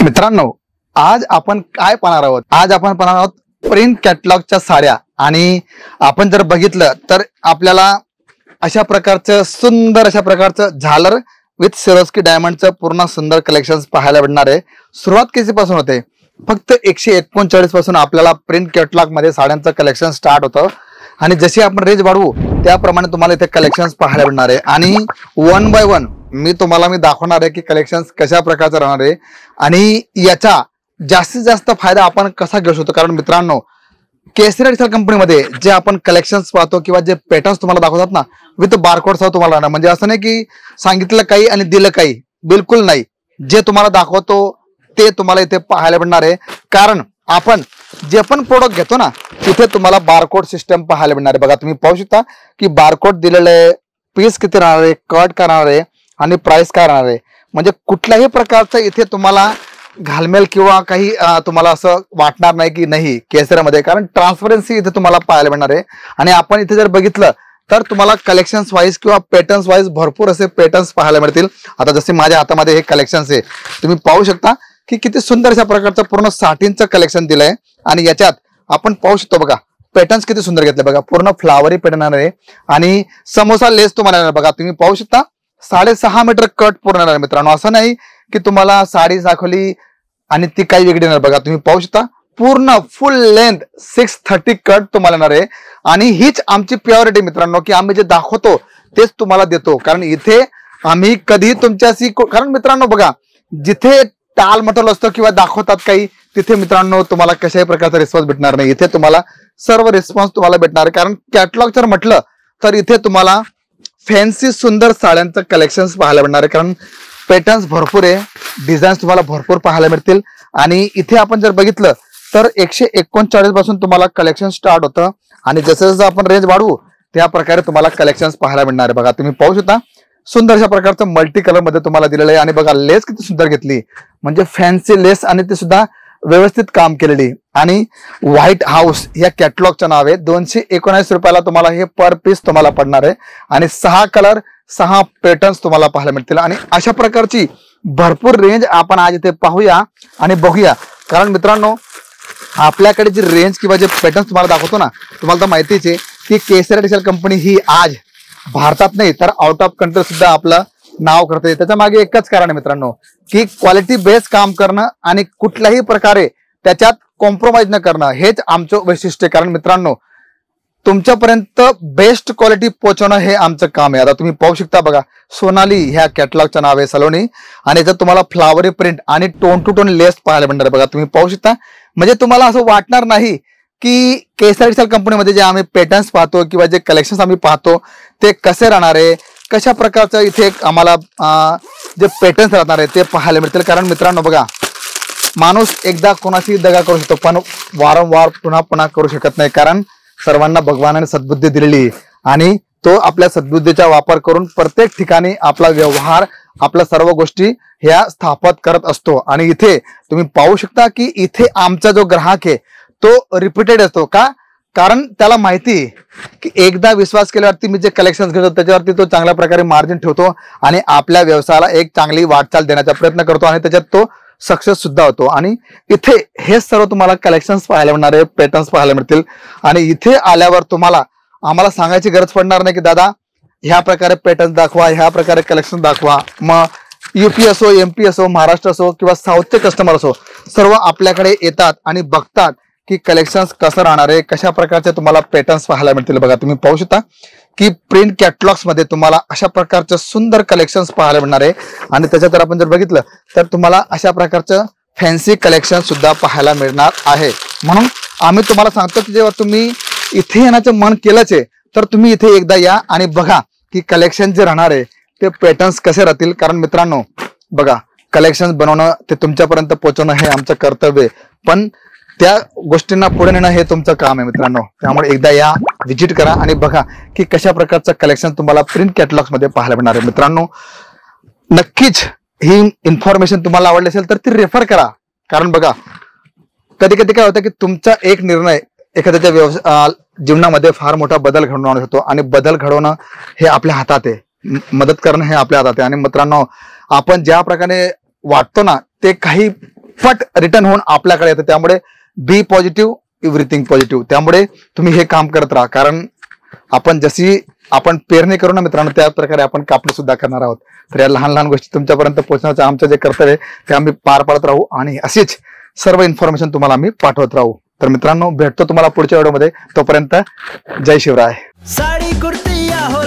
मित्रांनो, आज आपण काय पाहणार आहोत? आज आपण पाहणार आहोत प्रिंट कॅटलॉगच्या साड्या। आणि आपण जर बघितलं तर आपल्याला अशा प्रकारचं सुंदर अशा प्रकारचं झालर विथ सिरोस्की डायमंडचं पूर्ण सुंदर कलेक्शन्स पाहायला भेटणार आहे। सुरुवात कितीपासून होते? फक्त 139 पासून आपल्याला प्रिंट कॅटलॉग मध्ये साड्यांचं कलेक्शन स्टार्ट होतं आणि जशी आपण रेंज वाढवू त्याप्रमाणे तुम्हाला इथे कलेक्शन्स पाहायला भेटणार आहे। आणि वन बाय वन मी तुम्हाला दाखवणार आहे की कलेक्शन्स कशा प्रकारचं राहणार आहे आणि याचा जास्तीत जास्त फायदा आपण कसा घेऊ शकतो। कारण मित्रांनो, केसरी टेक्सटाईल कंपनीमध्ये जे आपण कलेक्शन्स पाहतो किंवा जे पॅटर्न्स तुम्हाला दाखवतात ना, विथ बारकोड सह तुम्हाला राहणार। म्हणजे असं नाही की सांगितलं काही आणि दिलं काही, बिलकुल नाही। जे तुम्हाला दाखवतो ते तुम्हाला इथे पाहायला भेटणार आहे। कारण आपण जे पण प्रोडक्ट घेतो ना तिथे तुम्हाला बारकोड सिस्टम पाहायला भेटणार आहे। बघा, तुम्ही पाहू शकता की बारकोड दिलेलं आहे, पीस किती राहणार आहे, कट करणार आहे आणि प्राइस काय राहणार आहे। म्हणजे कुठल्याही प्रकारचं इथे तुम्हाला घालमेल किंवा काही तुम्हाला असं वाटणार नाही की नाही केसरीमध्ये, कारण ट्रान्सपरन्सी इथे तुम्हाला पाहायला मिळणार आहे। आणि आपण इथे जर बघितलं तर तुम्हाला कलेक्शन्स वाईज किंवा पॅटर्न्स वाईज भरपूर असे पॅटर्न्स पाहायला मिळतील। आता जसे माझ्या हातामध्ये हे कलेक्शन्स आहे, तुम्ही पाहू शकता की किती सुंदर अशा प्रकारचं पूर्ण साठींचं कलेक्शन दिलंय। आणि याच्यात आपण पाहू शकतो बघा पॅटर्न्स किती सुंदर घेतले, बघा पूर्ण फ्लावरी पॅटर्न आहे आणि समोसा लेस तुम्हाला बघा, तुम्ही पाहू शकता 6.5 मीटर कट पूर्ण आहे मित्रांनो। असं नाही की तुम्हाला साडी दाखवली आणि ती काही वेगळी नाही, बघा तुम्ही पाहू शकता पूर्ण फुल लेंथ 630 कट तुम्हाला येणार आहे। आणि हीच आमची प्युरिटी मित्रांनो की आम्ही जे दाखवतो तेच तुम्हाला देतो। कारण इथे आम्ही कधी तुमच्याशी, कारण मित्रांनो बघा जिथे टाल मटल असतो किंवा दाखवतात काही, तिथे मित्रांनो तुम्हाला कशाही प्रकारचा रिस्पॉन्स भेटणार नाही। इथे तुम्हाला सर्व रिस्पॉन्स तुम्हाला भेटणार आहे। कारण कॅटलॉग जर म्हटलं तर इथे तुम्हाला फॅन्सी सुंदर साड्यांचं कलेक्शन्स पाहायला मिळणार आहे। कारण पॅटर्न्स भरपूर आहे, डिझाईन्स तुम्हाला भरपूर पाहायला मिळतील। आणि इथे आपण जर बघितलं तर 139 पासून तुम्हाला कलेक्शन स्टार्ट होतं आणि जसं जसं आपण रेंज वाढवू त्या प्रकारे तुम्हाला कलेक्शन्स पाहायला मिळणार आहे। बघा तुम्ही पाहू शकता सुंदर अशा प्रकारचं मल्टी कलर मध्ये तुम्हाला दिलेलं आहे। आणि बघा लेस किती सुंदर घेतली, म्हणजे फॅन्सी लेस आणि ते सुद्धा व्यवस्थित काम केलेली। आणि व्हाईट हाऊस या कॅटलॉगचं नाव आहे। 219 रुपयाला तुम्हाला हे पर पीस तुम्हाला पडणार आहे आणि 6 कलर 6 पॅटर्न्स तुम्हाला पाहायला मिळतील। आणि अशा प्रकारची भरपूर रेंज आपण आज इथे पाहूया आणि बघूया। कारण मित्रांनो आपल्याकडे जी रेंज किंवा जे पॅटर्न्स तुम्हाला दाखवतो ना, तुम्हाला तर माहितीच आहे की केसरी टेक्सटाईल कंपनी ही आज भारतात नाही तर आउट ऑफ कंट्री सुद्धा आपलं नाव करते। त्याच्या मागे एकच कारण आहे मित्रांनो की क्वालिटी बेस्ड काम करणं आणि कुठल्याही प्रकारे त्याच्यात कॉम्प्रोमाइज न करणं, हेच आमचं वैशिष्ट्य आहे। कारण मित्रांनो तुमच्यापर्यंत बेस्ट क्वालिटी पोहोचवणं हे आमचं काम आहे। आता तुम्ही पाहू शकता बघा सोनाली ह्या कॅटलॉगचं नाव आहे सलोनी, आणि याच्यात तुम्हाला फ्लावरी प्रिंट आणि टोन टू टोन लेस पाहायला मिळणार आहे। बघा तुम्ही पाहू शकता, म्हणजे तुम्हाला असं वाटणार नाही की केसरी टेक्सटाईल कंपनीमध्ये जे आम्ही पॅटर्न्स पाहतो किंवा जे कलेक्शन्स आम्ही पाहतो ते कसे राहणार आहे, कशा प्रकारचं इथे आम्हाला जे पॅटर्न्स राहणार आहे ते पाहायला मिळतील। कारण मित्रांनो बघा, माणूस एकदा कोणाशी दगा करू शकतो पण वारंवार पुन्हा पुन्हा करू शकत नाही। कारण सर्वांना भगवानाने सद्बुद्धी दिलेली आणि तो आपल्या सद्बुद्धीचा वापर करून प्रत्येक ठिकाणी आपला व्यवहार, आपल्या सर्व गोष्टी ह्या स्थापित करत असतो। आणि इथे तुम्ही पाहू शकता की इथे आमचा जो ग्राहक आहे तो रिपीटेड असतो का, कारण त्याला माहिती की एकदा विश्वास केल्यावरती मी जे कलेक्शन घेतो त्याच्यावरती तो चांगल्या प्रकारे मार्जिन ठेवतो आणि आपल्या व्यवसायाला एक चांगली वाटचाल देण्याचा प्रयत्न करतो आणि त्याच्यात तो सक्सेस सुद्धा होतो। आणि इथे हे सर्व तुम्हाला कलेक्शन्स पाहायला मिळणार आहे, पॅटर्न्स पाहायला मिळतील। आणि इथे आल्यावर तुम्हाला आम्हाला सांगायची गरज पडणार नाही की दादा ह्या प्रकारे पॅटर्न दाखवा, ह्या प्रकारे कलेक्शन दाखवा। मग यूपी असो, एमपी असो, महाराष्ट्र असो किंवा साऊथचे कस्टमर असो, सर्व आपल्याकडे येतात आणि बघतात की कलेक्शन्स कसं राहणार आहे, कशा प्रकारचे तुम्हाला पॅटर्न्स पाहायला मिळतील। बघा तुम्ही पाहू शकता की प्रिंट कॅटलॉग्स मध्ये तुम्हाला अशा प्रकारचं सुंदर कलेक्शन्स पाहायला मिळणार आहे। आणि त्याच्यात जर आपण जर बघितलं तर तुम्हाला अशा प्रकारचं फॅन्सी कलेक्शन सुद्धा पाहायला मिळणार आहे। म्हणून आम्ही तुम्हाला सांगतो की जेव्हा तुम्ही इथे येण्याचं मन केलंच आहे तर तुम्ही इथे एकदा या आणि बघा की कलेक्शन जे राहणार आहे ते पॅटर्न्स कसे राहतील। कारण मित्रांनो बघा कलेक्शन बनवणं ते तुमच्यापर्यंत पोहोचवणं हे आमचं कर्तव्य आहे, पण त्या गोष्टींना पुढे नेणं हे तुमचं काम आहे मित्रांनो। त्यामुळे एकदा या, व्हिजिट करा आणि बघा की कशा प्रकारचं कलेक्शन तुम्हाला प्रिंट कॅटलॉग्स मध्ये पाहायला मिळणार आहे। मित्रांनो नक्कीच ही इन्फॉर्मेशन तुम्हाला आवडली असेल तर ती रेफर करा। कारण बघा कधी कधी काय होतं की तुमचा एक निर्णय एखाद्याच्या जीवनामध्ये फार मोठा बदल घडवून आणू शकतो आणि बदल घडवणं हे आपल्या हातात आहे, मदत करणं हे आपल्या हातात आहे। आणि मित्रांनो आपण ज्या प्रकारे वाटतो ना ते काही फट रिटर्न होऊन आपल्याकडे येतं. त्यामुळे बी पॉझिटिव्ह, एव्हरीथिंग पॉझिटिव्ह. त्यामुळे तुम्ही हे काम करत राहा, कारण आपण जशी आपण पेरणी करू ना मित्रांनो, त्या प्रकारे आपण कापणी सुद्धा करणार आहोत. तर या लहान लहान गोष्टी तुमच्यापर्यंत पोहोचण्याचं आमचं जे कर्तव्य ते आम्ही पार पाडत राहू आणि अशीच सर्व इन्फॉर्मेशन तुम्हाला आम्ही पाठवत राहू. तर मित्रांनो, भेटतो तुम्हाला पुढच्या व्हिडिओमध्ये. तोपर्यंत जय शिवराय. साडी कुर्ती या हो